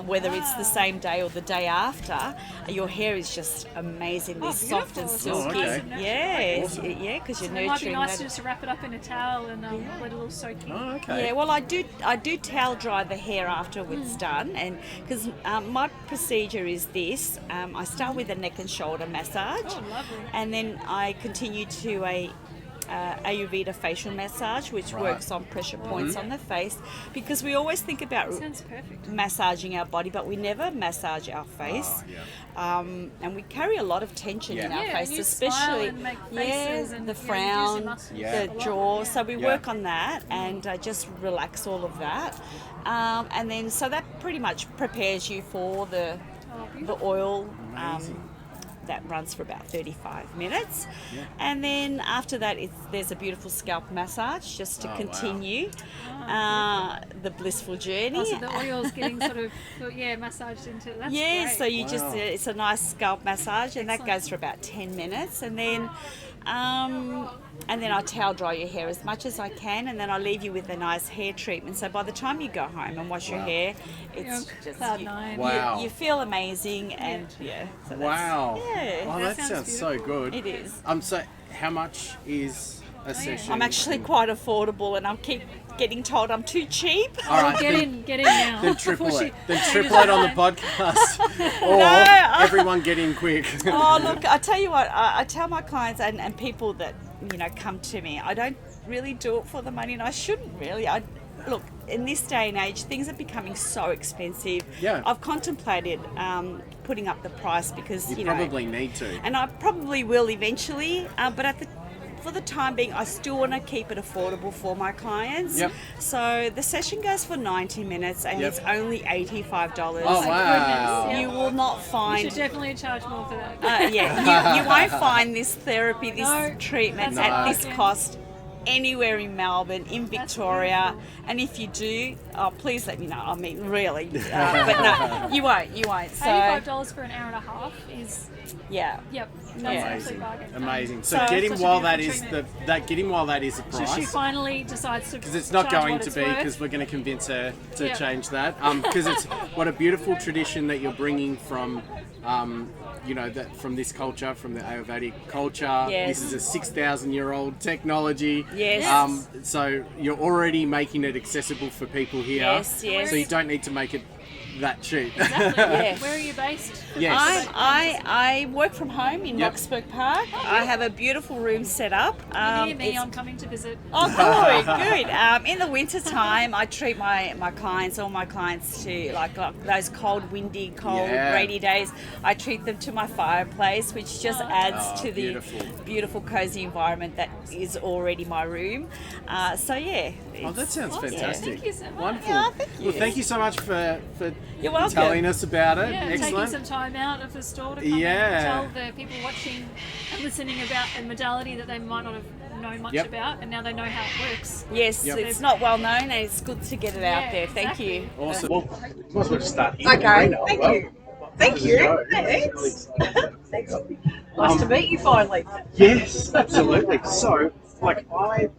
whether it's the same day or the day after, your hair is just amazingly Oh, soft and beautiful. silky. okay. Yeah, Awesome. yeah, because you're So it might be nurturing nice that. just to wrap it up in a towel and let it all soak in. Oh, okay. Yeah, well, I do towel dry the hair after it's done, and because my procedure is this: I start with a neck and shoulder massage, Oh, lovely. and then I continue to a Ayurveda facial massage, which Right. works on pressure points on the face, because we always think about Sounds perfect. massaging our body, but we never massage our face. And we carry a lot of tension in Yeah. our Yeah, face, and you smile especially and make faces and, the use your frown, muscles Yeah. the a lot. jaw. Yeah. So we Yeah. work on that and just relax all of that, and then so that pretty much prepares you for the oil. That runs for about 35 minutes, and then after that there's a beautiful scalp massage just to Oh, wow. continue the blissful journey. Oh, so the oil's getting sort of massaged into it. That's Yeah, great. so you just Wow. it's a nice scalp massage, and that Excellent. goes for about 10 minutes, and then I towel dry your hair as much as I can, and then I leave you with a nice hair treatment. So by the time you go home and wash your hair, it's You're just cloud you, nine. Wow. you feel amazing, and so that's, Wow. yeah, Oh, that sounds sounds so good. it is. So how much is a session? I'm actually quite affordable, and I keep getting told I'm too cheap. All right, Get then, in now. then triple Before it. she Then changes triple it her on the mind. podcast. Or everyone get in quick. Oh, look, I tell you what, I tell my clients and people that, come to me, I don't really do it for the money, and I shouldn't really. Look, in this day and age, things are becoming so expensive. Yeah. I've contemplated putting up the price because, You probably need to. and I probably will eventually, but for the time being, I still want to keep it affordable for my clients. Yep. So the session goes for 90 minutes, and Yep. it's only $85. Oh, wow. Goodness, You will not You find should definitely charge more for that. you won't find this therapy, this No, treatment that's at right. this cost anywhere in Melbourne, in Victoria. And if you do, please let me know. I mean, really. But no, you won't. So, $85 for an hour and a half is, yeah. yep, that's Yeah. an Amazing. absolute bargain. Amazing. So, So- get him Such a while that beautiful is treatment. get him while that is the So she price. finally decides to. Because it's not charge going what to it's be, worth. because we're going to convince her to Yeah. change that. Because it's what a beautiful tradition that you're bringing from, from this culture, from the Ayurvedic culture. Yes. This is a 6,000-year-old technology. Yes. So you're already making it accessible for people here. Yes, yes. So you don't need to make it that cheap. Exactly. Yes. Where are you based? Yes. I work from home in Yep. Roxburgh Park. I have a beautiful room set up. Near me, It's- I'm coming to visit. Oh, good. In the winter time, I treat all my clients to like those cold, windy, Yeah. rainy days. I treat them to my fireplace, which just adds Oh, to the beautiful. beautiful, cozy environment that is already my room. So yeah. Oh, that sounds fantastic. Thank you so much. Wonderful. Yeah, thank you. Well, thank you so much for You're welcome. telling us about it. Yeah, taking Excellent. some time out of the store to come Yeah. and tell the people watching and listening about a modality that they might not have known much Yep. about, and now they know how it works. Yes, Yep. it's not well known, and it's good to get it Yeah, out there. Thank exactly. you. Awesome. Well, might as well just start here. Okay, Marina. thank Well, you. Thank this is you. Joe. Thanks. Nice to meet you finally. Yes, absolutely. So, like,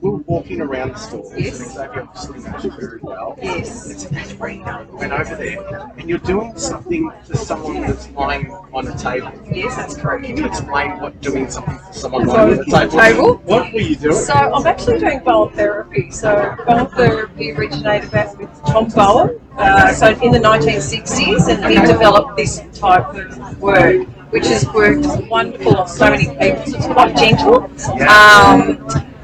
we're walking around the store. Yes. And Xavier obviously knows you very well. Yes. It's Marina. Went over there, and you're doing something for someone that's lying on a table. Yes, that's correct. Can you explain what doing something for someone So, lying on a table? table? What were you doing? So I'm actually doing bowl therapy. So bowl therapy originated back with Tom Bowen. So in the 1960s, and he developed this type of work, which has worked wonderful on so many people. So it's quite gentle.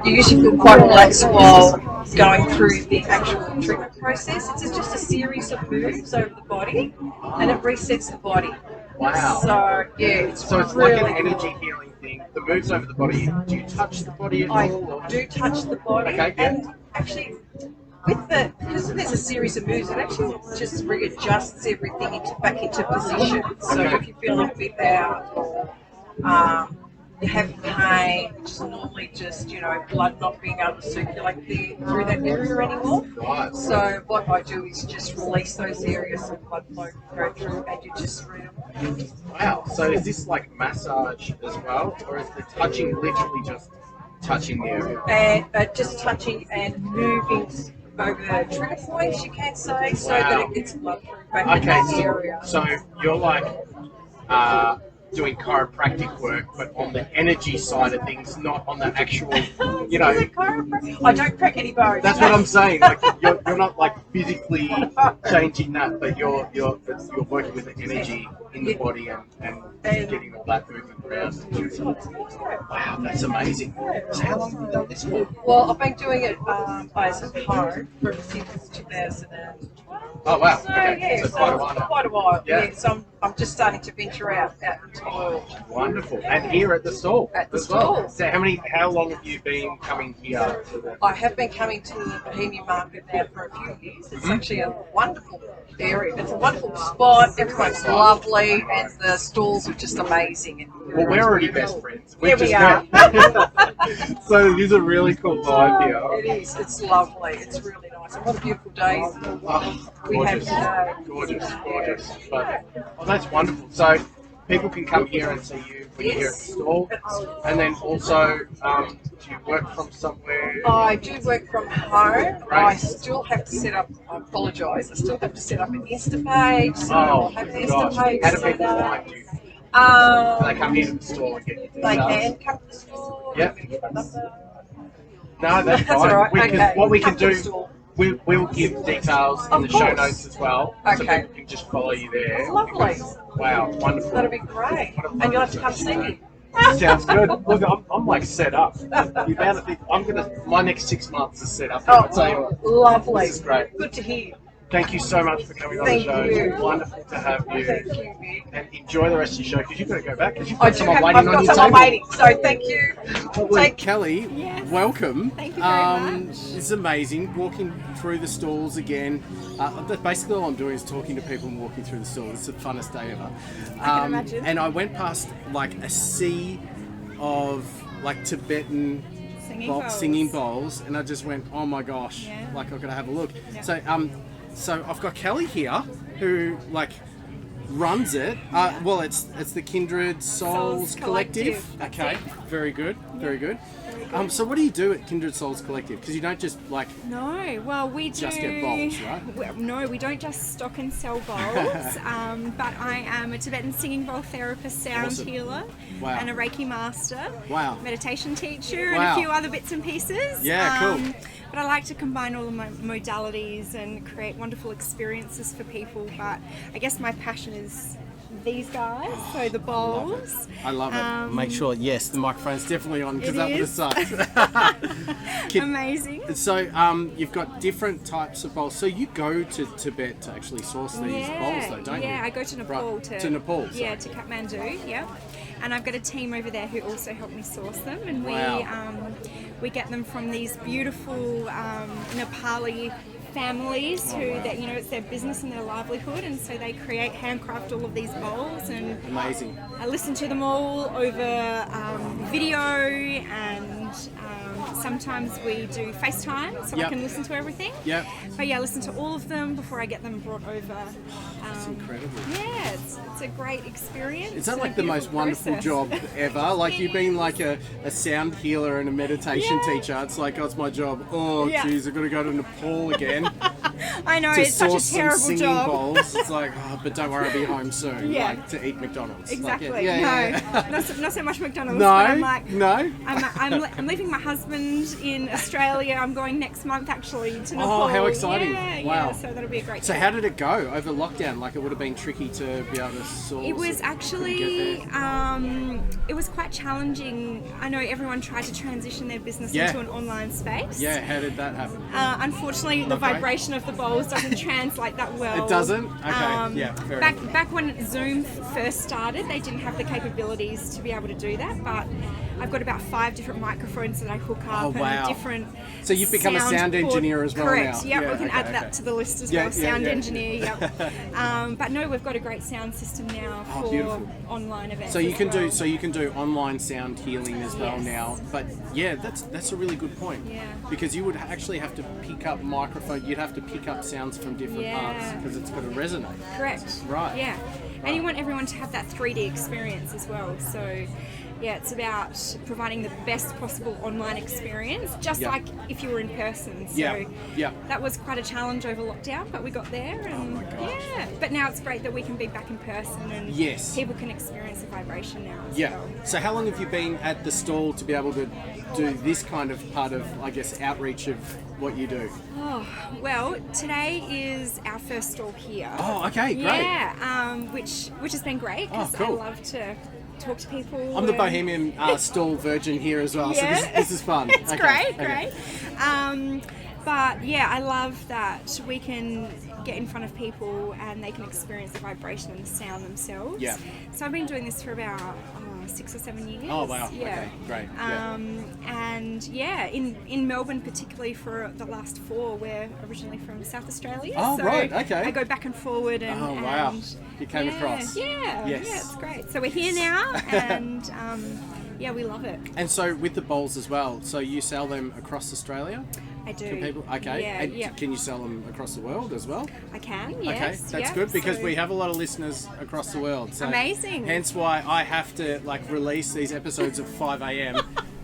You usually feel quite relaxed while going through the actual treatment process. It's just a series of moves over the body, and it resets the body. Wow. So yeah, it's So it's really like an energy healing thing. The moves over the body. Do you touch the body at all? I do touch the body, Okay, yeah. and actually, because there's a series of moves, it actually just readjusts everything back into position. So Okay. if you feel a bit out, or you have pain, which is normally just blood not being able to circulate through that area anymore. Right. So what I do is just release those areas so blood flow can go through, and you just Wow. So is this like massage as well, or is the touching literally just touching the area? and just touching and moving over the trigger points, you can say, so that it gets blood through back Okay. into the area. So you're like doing chiropractic work, but on the energy side of things, not on the actual. You know. Is it chiropractic? I don't crack any bones. That's what I'm saying. Like you're not like physically changing that, but you're working with the energy in the body and getting all that movement around. Wow, that's amazing. So how long have you done this for? Well, I've been doing it as a home since 2012. Oh wow. So Okay. yeah, So quite a while now. quite a while. Yeah. Yeah. So I'm just starting to venture out into the world. Wonderful. And here at the stall At the as well. stall. So how long have you been coming here to the I have been coming to the Bohemian Market now for a few years. It's actually a wonderful area. It's a wonderful spot. Everyone's lovely, and the stalls are just amazing. And Well, we're already best friends. Yeah, we are. met. So it is a really cool vibe here. It is. It's lovely. It's really nice. And what a beautiful day Oh, we have gorgeous. today. Gorgeous. But, oh, that's wonderful. So people can come here and see you when you're here at the stall. And then also, do you work from somewhere? I do work from home. Right. I still have to set up, I apologise, I still have to set up an Insta page. So Oh, I'll have an gosh. Insta page. How do set people up. find you? Can they Um, come here to the store and get your they details? can come to the store. Yep. They can get my number. No, that's fine. all right. Okay. What we can Come to the do, store. we'll give details in Of the show course. notes as well, so Okay. people can just follow you there. Lovely. Wow, wonderful. That'll be great. And you'll have to come see me. Sounds good. Look, I'm like set up. The amount of things, my next 6 months is set up. Oh, I'll tell you what. lovely. This is great. Good to hear. Thank you so much for coming on Thank the show. you. It's wonderful to have you. Thank you, Vic. And enjoy the rest of your show because you've got to go back because you've I got do someone have, waiting I've on got your someone table. waiting, so thank you. Well, Take- Kelly, Yes. welcome. Thank you very much. It's amazing walking through the stalls again. That's basically all I'm doing is talking to people and walking through the stalls. It's the funnest day ever. I can imagine. And I went past like a sea of like Tibetan singing bowls, and I just went, oh my gosh, Yeah. like I've got to have a look. Yeah. So I've got Kelly here who like runs it. Well, it's the Kindred Souls Souls Collective. Collective, that's Okay, it. very good, very good. So what do you do at Kindred Souls Collective? Because you don't just like No, well, we do. just get bowls, right? No, we don't just stock and sell bowls. But I am a Tibetan singing bowl therapist, sound Awesome. healer, Wow. and a Reiki master, Wow. meditation teacher, Wow. and a few other bits and pieces. Yeah, cool. But I like to combine all of my modalities and create wonderful experiences for people. But I guess my passion is these guys, so the bowls. I love it. Make sure, yes, the microphone's definitely on because It that would have is. sucked. Amazing. So you've got different types of bowls. So you go to Tibet to actually source these bowls, though, don't you? Yeah, I go to Nepal Right. To Nepal. Yeah, sorry. to Kathmandu. Yeah, and I've got a team over there who also help me source them, and Wow. we get them from these beautiful Nepali families who that it's their business and their livelihood, and so they handcraft all of these bowls, and Amazing. I listen to them all over video, and sometimes we do FaceTime, so I Yep. can listen to everything. Yep. But yeah, I listen to all of them before I get them brought over. It's incredible. Yeah, it's a great experience. Is that and like a the most beautiful wonderful process. job ever? Like you've been like a sound healer and a meditation teacher. It's like, oh, it's my job. Oh, Yeah. geez, I've got to go to Nepal again I know, to it's such a source some terrible singing job. bowls. It's like, oh, but don't worry, I'll be home soon. Yeah. Like to eat McDonald's. Exactly. Like, yeah. Not so much McDonald's. No, but I'm like, no. I'm leaving my husband in Australia. I'm going next month actually to Nepal. Oh, how exciting. Yeah, Wow. yeah, so that'll be a great So trip. how did it go over lockdown? Like it would have been tricky to be able to source. It was Couldn't actually, get there. it was quite challenging. I know everyone tried to transition their business Yeah. into an online space. Yeah, how did that happen? Unfortunately, the Not great? vibration of the bowls doesn't translate that well. It doesn't? Okay, yeah, fair enough. Back when Zoom first started, they didn't have the capabilities to be able to do that, but I've got about 5 different microphones that I hook up Oh, wow. and different So you've become a sound port- engineer as well Correct. now? Yep, Yeah, we can okay, add that okay. to the list as Yeah, well. yeah, Sound yeah. engineer, yep. But no, we've got a great sound system now Oh, for beautiful. online events. So you as can well. do online sound healing as well Yes. now. But yeah, that's a really good point. Yeah. Because you would actually have to pick up microphone. You'd have to pick up sounds from different parts Yeah. because it's got to resonate. Correct. Right. Yeah. And you want everyone to have that 3D experience as well. So, yeah, it's about providing the best possible online experience, just Yeah. like if you were in person. So Yeah. Yeah. that was quite a challenge over lockdown, but we got there. And my gosh. yeah. But now it's great that we can be back in person and Yes. people can experience the vibration now as Yeah. well. So how long have you been at the stall to be able to do this kind of part of, I guess, outreach of what you do? Oh, well, today is our first stall here. Oh, okay, great. Yeah, which has been great because Oh, cool. I love to talk to people. I'm the and- Bohemian stall virgin here as well, Yeah. so this is fun. It's Okay, great, okay. great. But yeah, I love that we can get in front of people and they can experience the vibration and the sound themselves. Yeah. So I've been doing this for about 6 or 7 years. Oh, wow. Yeah. Okay, great. Yeah. And yeah, in Melbourne particularly for the last 4, we're originally from South Australia. Oh, so right, okay. I go back and forward and Oh, wow. and You came yeah, across. Yeah, Yes. yeah, it's great. So we're here now and yeah, we love it. And so with the bowls as well, so you sell them across Australia? I do. To people? Okay. Yeah, And yeah. can you sell them across the world as well? I can, Okay, yes. that's yeah, good because so- we have a lot of listeners across the world. So Amazing. Hence why I have to like release these episodes at 5 a.m.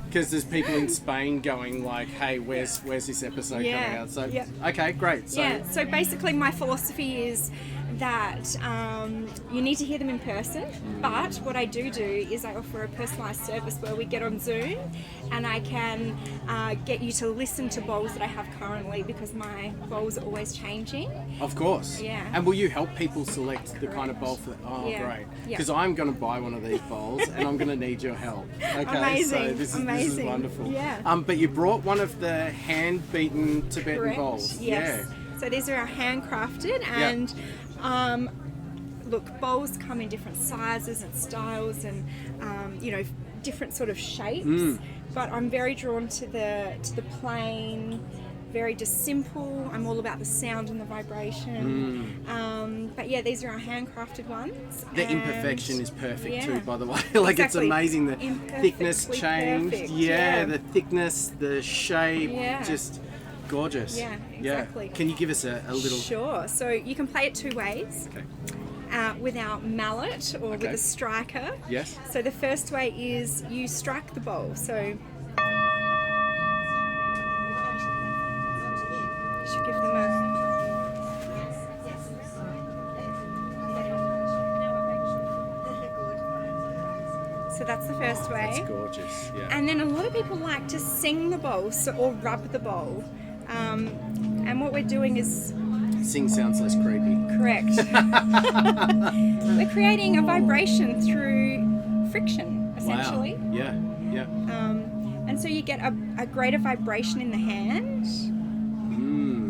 because there's people in Spain going like, "Hey, where's this episode Yeah, coming out?" So yeah. okay, great. So Yeah, so basically my philosophy is that you need to hear them in person, but what I do is I offer a personalised service where we get on Zoom and I can get you to listen to bowls that I have currently because my bowls are always changing. of course. Yeah. And will you help people select the kind of bowl for? Oh, Yeah. great. Yeah. Because I'm going to buy one of these bowls and I'm going to need your help. Okay. So Amazing, this is amazing. wonderful. Yeah. But you brought one of the hand beaten Tibetan Correct. bowls. Yes. Yeah. So these are our handcrafted and look, bowls come in different sizes and styles and different sort of shapes. But I'm very drawn to the plain, very just simple. I'm all about the sound and the vibration. But yeah, these are our handcrafted ones. The and- imperfection is perfect yeah. too, by the way. Like it's Exactly. amazing. The thickness Imperfectly changed. perfect, Yeah, yeah. the thickness, the shape, Yeah. just gorgeous. Yeah, exactly. Can you give us a little? Sure. So you can play it 2 ways. Okay. With our mallet or Okay. with a striker. Yes. So the first way is you strike the bowl. So So that's the first way. That's gorgeous. Yeah. And then a lot of people like to sing the bowl or rub the bowl. And what we're doing is Sing sounds less creepy. correct. We're creating a vibration through friction, essentially. Wow. Yeah. Yeah. And so you get a greater vibration in the hand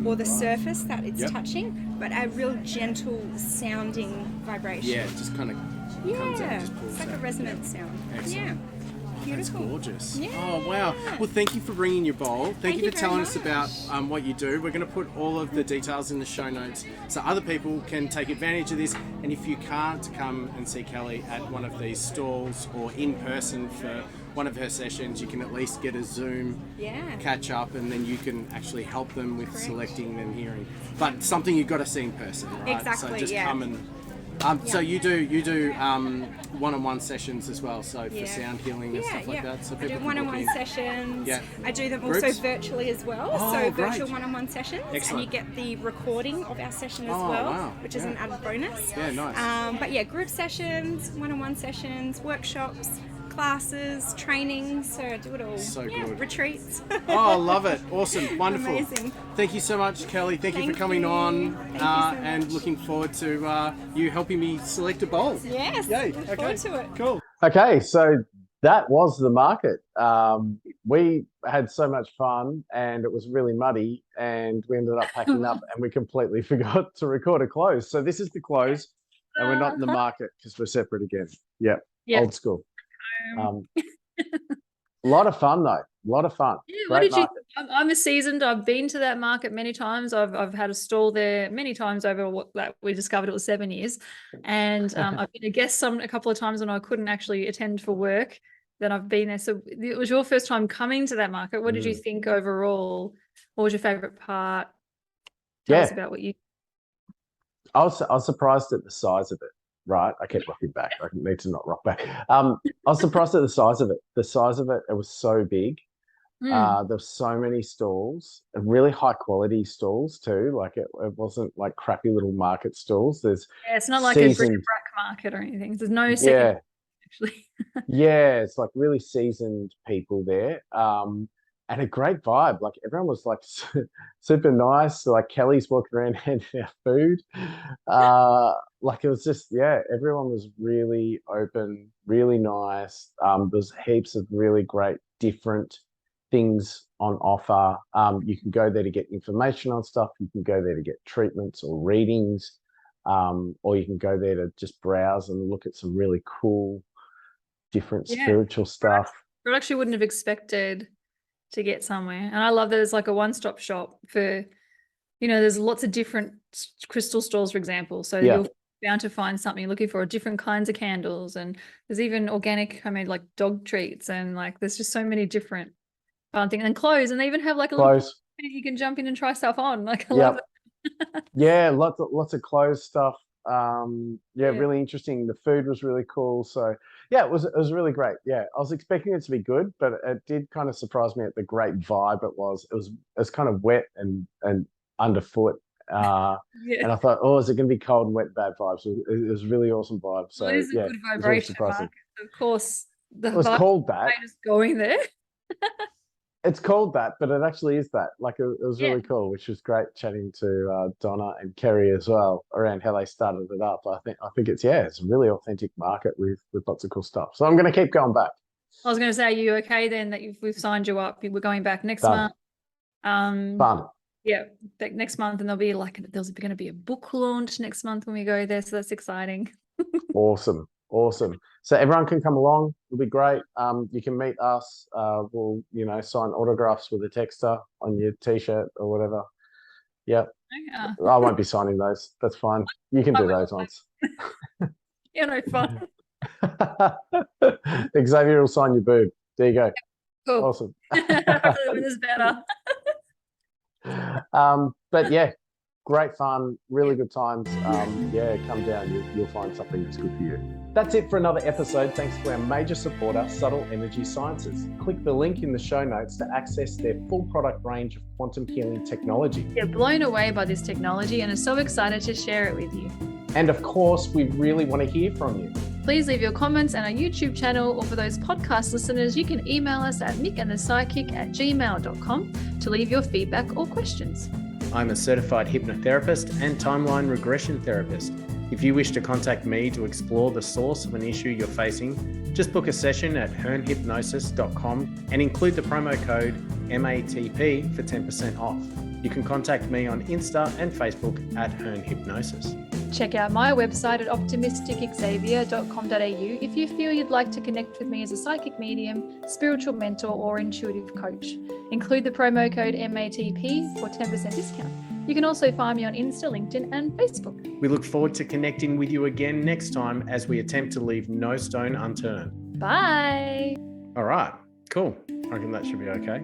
or the surface that it's Yep. touching, but a real gentle sounding vibration. Yeah. It just kind of comes out, Yeah, just pulls it's like out. a resonant sound. Excellent. Yeah. That's Beautiful. gorgeous. Yeah. Oh, wow. Well, thank you for bringing your bowl. Thank you you for very telling us much. about what you do. We're going to put all of the details in the show notes so other people can take advantage of this. And if you can't come and see Kelly at one of these stalls or in person for one of her sessions, you can at least get a Zoom Yeah. catch up, and then you can actually help them with selecting and hearing. But something you've got to see in person, right? Exactly, So just yeah. come and. So you do one-on-one sessions as well, so for sound healing and stuff like that. So I people do can one-on-one book in. sessions. Yeah. I do them Groups? also virtually as well. Oh, So great. virtual one-on-one sessions, Excellent. and you get the recording of our session as Oh, well, wow. which is Yeah. an added bonus. Yeah, nice. But yeah, group sessions, one-on-one sessions, workshops, classes, trainings. So I do it all. So yeah, good. retreats. Oh, I love it. Awesome. Wonderful. Amazing. Thank you so much, Kelly. Thank you Thank for coming you. on. Thank you so And much. looking forward to you helping me select a bowl. Yes. Yay. Look Okay. forward to it. Cool. Okay, so that was the market. We had so much fun and it was really muddy and we ended up packing up and we completely forgot to record a close. So this is the close and we're not in the market because we're separate again. Yep, Yeah. old school. A lot of fun though, a lot of fun. Yeah, what Great did you? market. I'm a seasoned. I've been to that market many times. I've had a stall there many times over what that we discovered it was 7 years, and I've been a guest a couple of times when I couldn't actually attend for work. Then I've been there. So it was your first time coming to that market. What did you think overall? What was your favourite part? Tell us about what you. I was surprised at the size of it. Right, I kept rocking back. I need to not rock back. I was surprised at the size of it. The size of it, it was so big. There's so many stalls, and really high quality stalls too. Like it wasn't like crappy little market stalls. There's It's not like a seasoned- brick-a-brack market or anything. There's no yeah, actually. yeah. It's like really seasoned people there, and a great vibe. Like everyone was like super nice. Like Kelly's walking around handing out food. Like it was just everyone was really open, really nice. There's heaps of really great different things on offer. You can go there to get information on stuff. You can go there to get treatments or readings, or you can go there to just browse and look at some really cool, different spiritual stuff. I actually wouldn't have expected to get somewhere, and I love that it's like a one-stop shop for, there's lots of different crystal stalls, for example. So you're bound to find something you're looking for, different kinds of candles, and there's even organic homemade like dog treats, and like there's just so many different fun things, and clothes, and they even have like a little Clothes. you can jump in and try stuff on. Like I love it. Yeah, lots of clothes stuff. Really interesting. The food was really cool. So yeah, it was really great. Yeah, I was expecting it to be good, but it did kind of surprise me at the great vibe it was. It was kind of wet and underfoot. And I thought, is it going to be cold and wet, bad vibes? It was really awesome vibe. So Well, it is a yeah, good it was really vibration surprising. market. Of course, the It was vibe called that. just going there. It's called that, but it actually is that. Like it was Yeah. really cool, which was great chatting to Donna and Kerry as well around how they started it up. I think it's a really authentic market with lots of cool stuff. So I'm going to keep going back. I was going to say, are you okay then that we've signed you up? We're going back next Done. month. Fun. Yeah, back next month, and there's going to be a book launch next month when we go there, so that's exciting. Awesome. So everyone can come along. It'll be great. You can meet us. We'll sign autographs with a texter on your t-shirt or whatever. Yep. Yeah, I won't be signing those. That's fine. You can do those ones. yeah, no fun. Xavier will sign your boob. There you go. Cool. Awesome. Hopefully the weather's better. But yeah, great fun, really good times. Come down. You'll find something that's good for you. That's it for another episode. Thanks to our major supporter, Subtle Energy Sciences. Click the link in the show notes to access their full product range of quantum healing technology. We're blown away by this technology and are so excited to share it with you. And of course, we really want to hear from you. Please leave your comments on our YouTube channel, or for those podcast listeners, you can email us at mickandthepsychic@gmail.com to leave your feedback or questions. I'm a certified hypnotherapist and timeline regression therapist. If you wish to contact me to explore the source of an issue you're facing, just book a session at hearnhypnosis.com and include the promo code MATP for 10% off. You can contact me on Insta and Facebook at Hearn Hypnosis. Check out my website at optimisticxavier.com.au if you feel you'd like to connect with me as a psychic medium, spiritual mentor, or intuitive coach. Include the promo code MATP for 10% discount. You can also find me on Insta, LinkedIn, and Facebook. We look forward to connecting with you again next time as we attempt to leave no stone unturned. Bye. All right, cool. I reckon that should be okay.